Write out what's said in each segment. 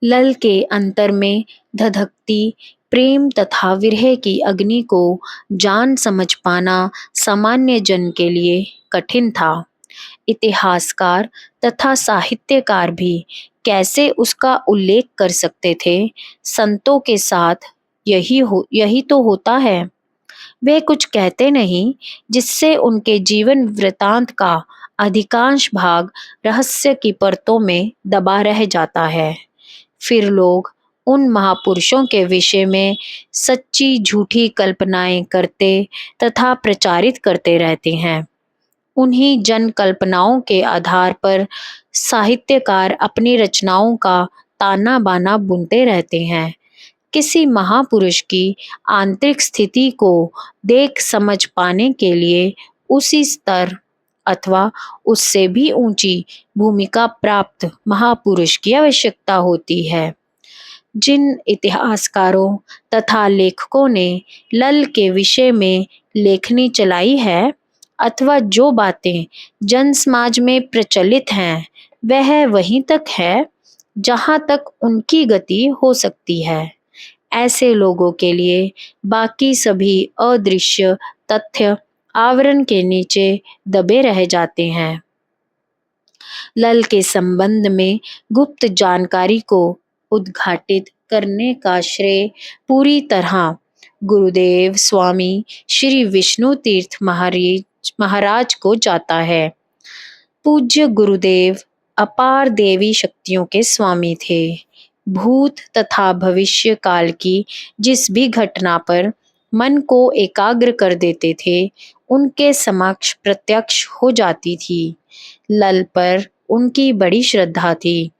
लल के अंतर में धधकती प्रेम तथा विरह की अग्नि को जान समझ पाना सामान्य जन के लिए कठिन था। इतिहासकार तथा साहित्यकार भी कैसे उसका उल्लेख कर सकते थे। संतों के साथ यही तो होता है। वे कुछ कहते नहीं, जिससे उनके जीवन वृतांत का अधिकांश भाग रहस्य की परतों में दबा रह जाता है। फिर लोग उन महापुरुषों के विषय में सच्ची झूठी कल्पनाएं करते तथा प्रचारित करते रहते हैं। उन्हीं जन कल्पनाओं के आधार पर साहित्यकार अपनी रचनाओं का ताना बाना बुनते रहते हैं। किसी महापुरुष की आंतरिक स्थिति को देख समझ पाने के लिए उसी स्तर अथवा उससे भी ऊंची भूमिका प्राप्त महापुरुष की आवश्यकता होती है। जिन इतिहासकारों तथा लेखकों ने लल के विषय में लेखनी चलाई है अथवा जो बातें जन समाज में प्रचलित हैं, वह वहीं तक है जहां तक उनकी गति हो सकती है। ऐसे लोगों के लिए बाकी सभी अदृश्य तथ्य आवरण के नीचे दबे रह जाते हैं। लल के संबंध में गुप्त जानकारी को उद्घाटित करने का श्रेय पूरी तरह गुरुदेव स्वामी श्री विष्णु तीर्थ महाराज को जाता है। पूज्य गुरुदेव अपार देवी शक्तियों के स्वामी थे। भूत तथा भविष्य काल की जिस भी घटना पर मन को एकाग्र कर देते थे, उनके समक्ष प्रत्यक्ष हो जाती थी। लल पर उनकी बड़ी श्रद्धा थी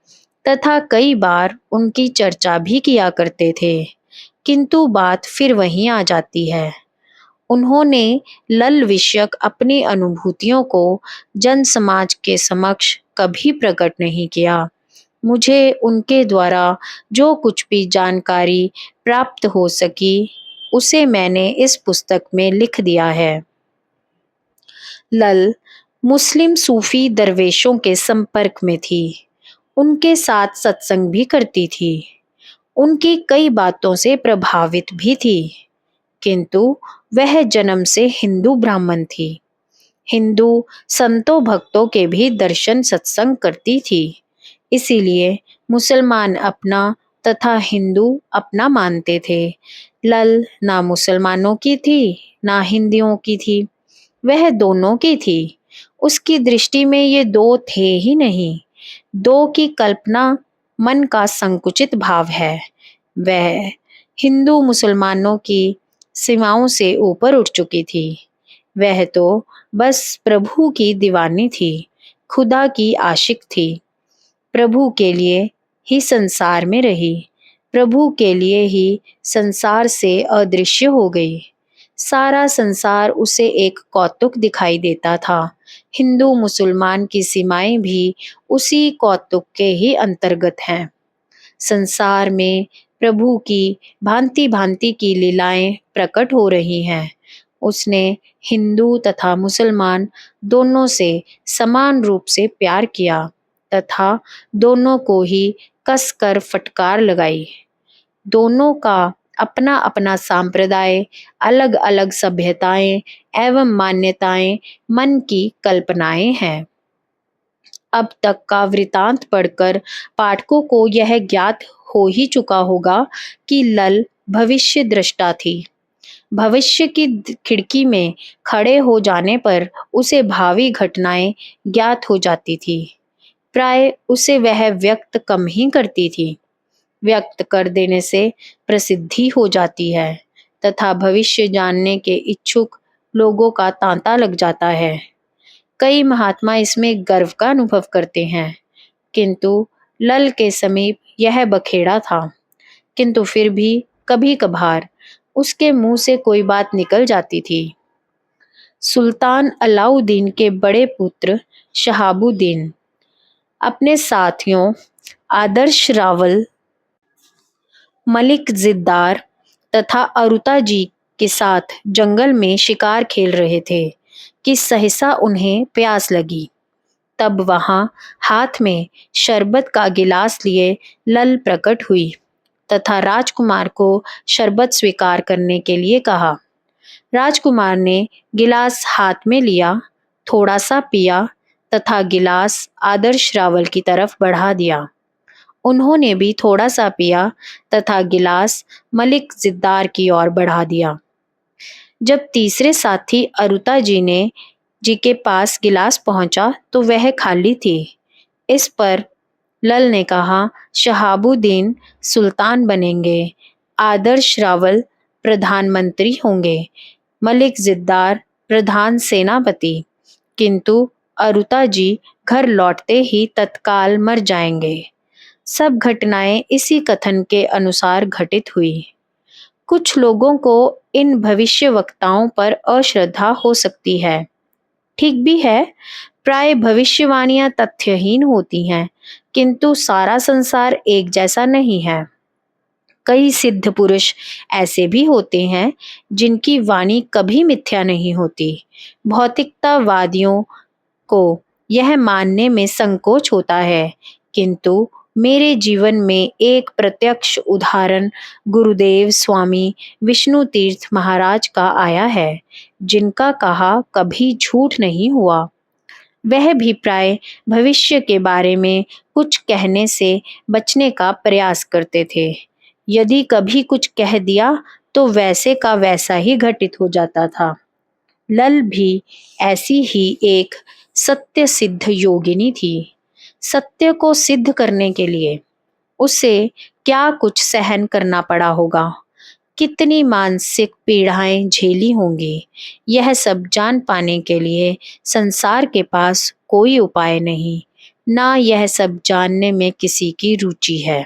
तथा कई बार उनकी चर्चा भी किया करते थे। किंतु बात फिर वहीं आ जाती है। उन्होंने लल विषयक अपनी अनुभूतियों को जन समाज के समक्ष कभी प्रकट नहीं किया। मुझे उनके द्वारा जो कुछ भी जानकारी प्राप्त हो सकी, उसे मैंने इस पुस्तक में लिख दिया है। लल मुस्लिम सूफी दरवेशों के संपर्क में थी। उनके साथ सत्संग भी करती थी। उनकी कई बातों से प्रभावित भी थी, किंतु वह जन्म से हिंदू ब्राह्मण थी। हिंदू संतों भक्तों के भी दर्शन सत्संग करती थी। इसीलिए मुसलमान अपना तथा हिंदू अपना मानते थे। लल ना मुसलमानों की थी ना हिंदुओं की थी, वह दोनों की थी। उसकी दृष्टि में ये दो थे ही नहीं। दो की कल्पना मन का संकुचित भाव है। वह हिंदू मुसलमानों की सीमाओं से ऊपर उठ चुकी थी। वह तो बस प्रभु की दीवानी थी, खुदा की आशिक थी। प्रभु के लिए ही संसार में रही, प्रभु के लिए ही संसार से अदृश्य हो गई। सारा संसार उसे एक कौतुक दिखाई देता था। हिंदू मुसलमान की सीमाएं भी उसी कौतुक के ही अंतर्गत हैं। संसार में प्रभु की भांति भांति की लीलाएं प्रकट हो रही हैं। उसने हिंदू तथा मुसलमान दोनों से समान रूप से प्यार किया तथा दोनों को ही कसकर फटकार लगाई। दोनों का अपना अपना सांप्रदाय, अलग अलग सभ्यताएं एवं मान्यताएं, मन की कल्पनाएं हैं। अब तक का वृतांत पढ़कर पाठकों को यह ज्ञात हो ही चुका होगा कि लल भविष्य दृष्टा थी। भविष्य की खिड़की में खड़े हो जाने पर उसे भावी घटनाएं ज्ञात हो जाती थी। प्राय उसे वह व्यक्त कम ही करती थी। व्यक्त कर देने से प्रसिद्धि हो जाती है तथा भविष्य जानने के इच्छुक लोगों का तांता लग जाता है। कई महात्मा इसमें गर्व का अनुभव करते हैं, किंतु लल के समीप यह बखेड़ा था। किंतु फिर भी कभी कभार उसके मुंह से कोई बात निकल जाती थी। सुल्तान अलाउद्दीन के बड़े पुत्र शहाबुद्दीन अपने साथियों आदर्श रावल, मलिक जिद्दार तथा अरुता जी के साथ जंगल में शिकार खेल रहे थे कि सहसा उन्हें प्यास लगी। तब वहां हाथ में शरबत का गिलास लिए लल प्रकट हुई तथा राजकुमार को शरबत स्वीकार करने के लिए कहा। राजकुमार ने गिलास हाथ में लिया, थोड़ा सा पिया तथा गिलास आदर्श रावल की तरफ बढ़ा दिया। उन्होंने भी थोड़ा सा पिया तथा गिलास मलिक जिद्दार की ओर बढ़ा दिया। जब तीसरे साथी अरुता जी के पास गिलास पहुंचा तो वह खाली थी। इस पर लल ने कहा, शहाबुद्दीन सुल्तान बनेंगे, आदर्श रावल प्रधानमंत्री होंगे, मलिक जिद्दार प्रधान सेनापति, किंतु अरुता जी घर लौटते ही तत्काल मर जाएंगे। सब घटनाएं इसी कथन के अनुसार घटित हुई। कुछ लोगों को इन भविष्य वक्ताओं पर अश्रद्धा हो सकती है। ठीक भी है, प्राय भविष्यवाणियां तथ्यहीन होती हैं, किंतु सारा संसार एक जैसा नहीं है। कई सिद्ध पुरुष ऐसे भी होते हैं जिनकी वाणी कभी मिथ्या नहीं होती। भौतिकतावादियों को यह मानने में संकोच होता है, किंतु मेरे जीवन में एक प्रत्यक्ष उदाहरण गुरुदेव स्वामी विष्णु तीर्थ महाराज का आया है, जिनका कहा कभी झूठ नहीं हुआ। वह भी प्राय भविष्य के बारे में कुछ कहने से बचने का प्रयास करते थे। यदि कभी कुछ कह दिया तो वैसे का वैसा ही घटित हो जाता था। लल भी ऐसी ही एक सत्य सिद्ध योगिनी थी। सत्य को सिद्ध करने के लिए उसे क्या कुछ सहन करना पड़ा होगा, कितनी मानसिक पीड़ाएं झेली होंगी, यह सब जान पाने के लिए संसार के पास कोई उपाय नहीं, ना यह सब जानने में किसी की रुचि है।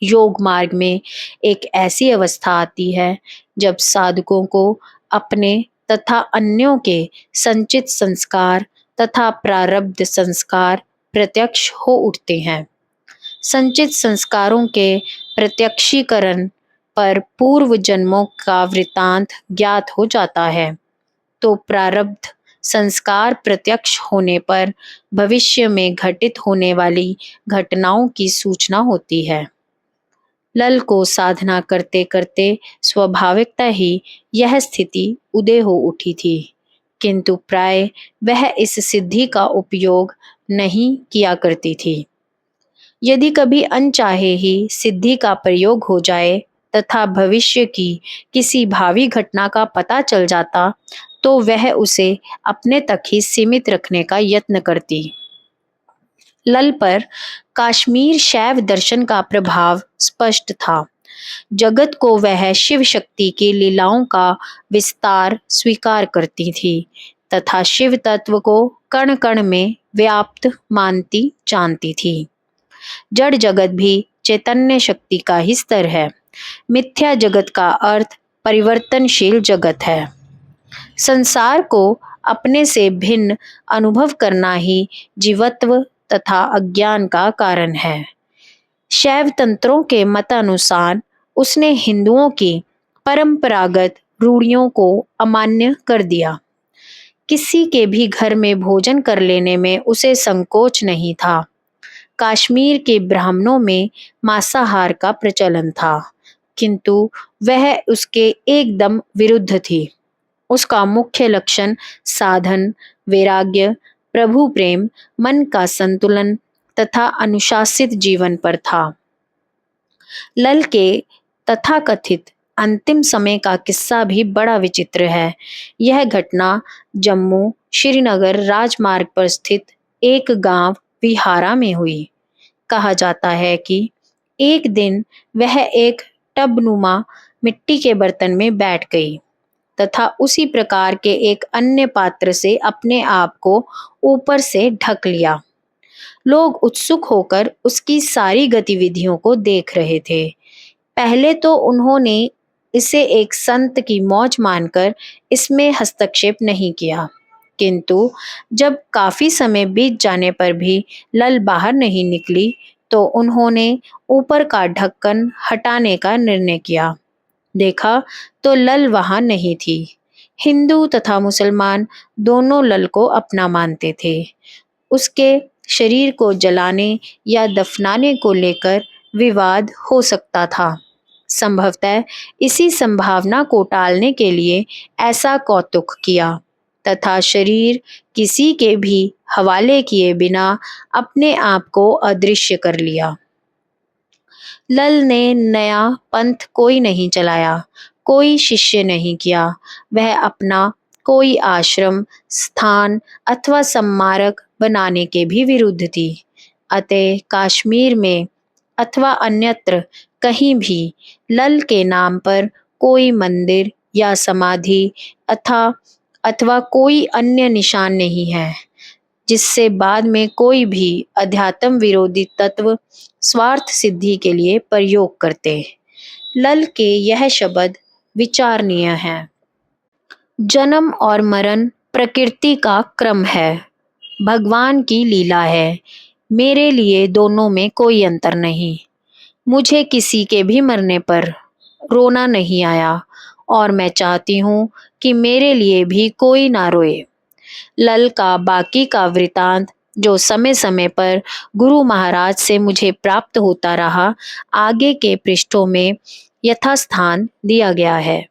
योग मार्ग में एक ऐसी अवस्था आती है जब साधकों को अपने तथा अन्यों के संचित संस्कार तथा प्रारब्ध संस्कार प्रत्यक्ष हो उठते हैं। संचित संस्कारों के प्रत्यक्षीकरण पर पूर्व जन्मों का वृतांत ज्ञात हो जाता है, तो प्रारब्ध संस्कार प्रत्यक्ष होने पर भविष्य में घटित होने वाली घटनाओं की सूचना होती है। लल को साधना करते करते स्वाभाविकता ही यह स्थिति उदय हो उठी थी, किंतु प्राय वह इस सिद्धि का उपयोग नहीं किया करती थी। यदि कभी अनचाहे ही सिद्धि का प्रयोग हो जाए तथा भविष्य की किसी भावी घटना का पता चल जाता तो वह उसे अपने तक ही सीमित रखने का यत्न करती। लल पर काश्मीर शैव दर्शन का प्रभाव स्पष्ट था। जगत को वह शिव शक्ति की लीलाओं का विस्तार स्वीकार करती थी तथा शिव तत्व को कण कण में व्याप्त मानती जानती थी। जड़ जगत भी चैतन्य शक्ति का ही स्तर है। मिथ्या जगत का अर्थ परिवर्तनशील जगत है। संसार को अपने से भिन्न अनुभव करना ही जीवत्व तथा अज्ञान का कारण है। शैव तंत्रों के मतानुसार उसने हिंदुओं की परंपरागत रूढ़ियों को अमान्य कर दिया। किसी के भी घर में भोजन कर लेने में उसे संकोच नहीं था। कश्मीर के ब्राह्मणों में मांसाहार का प्रचलन था, किंतु वह उसके एकदम विरुद्ध थी। उसका मुख्य लक्षण साधन, वैराग्य, प्रभु प्रेम, मन का संतुलन तथा अनुशासित जीवन पर था। लल के तथाकथित अंतिम समय का किस्सा भी बड़ा विचित्र है। यह घटना जम्मू श्रीनगर राजमार्ग पर स्थित एक गांव विहारा में हुई। कहा जाता है कि एक दिन वह एक टबनुमा मिट्टी के बर्तन में बैठ गई तथा उसी प्रकार के एक अन्य पात्र से अपने आप को ऊपर से ढक लिया। लोग उत्सुक होकर उसकी सारी गतिविधियों को देख रहे थे। पहले तो उन्होंने इसे एक संत की मौज मानकर इसमें हस्तक्षेप नहीं किया, किंतु जब काफी समय बीत जाने पर भी लल बाहर नहीं निकली तो उन्होंने ऊपर का ढक्कन हटाने का निर्णय किया। देखा तो लल वहां नहीं थी। हिंदू तथा मुसलमान दोनों लल को अपना मानते थे। उसके शरीर को जलाने या दफनाने को लेकर विवाद हो सकता था। संभवतः इसी संभावना को टालने के लिए ऐसा कौतुक किया तथा शरीर किसी के भी हवाले किए बिना अपने आप को अदृश्य कर लिया। लल ने नया पंथ कोई नहीं चलाया, कोई शिष्य नहीं किया। वह अपना कोई आश्रम, स्थान अथवा स्मारक बनाने के भी विरुद्ध थी। अतः कश्मीर में अथवा अन्यत्र कहीं भी लल के नाम पर कोई मंदिर या समाधि अथवा कोई अन्य निशान नहीं है जिससे बाद में कोई भी अध्यात्म विरोधी तत्व स्वार्थ सिद्धि के लिए प्रयोग करते। लल के यह शब्द विचारणीय है। जन्म और मरण प्रकृति का क्रम है, भगवान की लीला है। मेरे लिए दोनों में कोई अंतर नहीं। मुझे किसी के भी मरने पर रोना नहीं आया और मैं चाहती हूँ कि मेरे लिए भी कोई ना रोए। लल का बाकी का वृतांत जो समय समय पर गुरु महाराज से मुझे प्राप्त होता रहा, आगे के पृष्ठों में यथास्थान दिया गया है।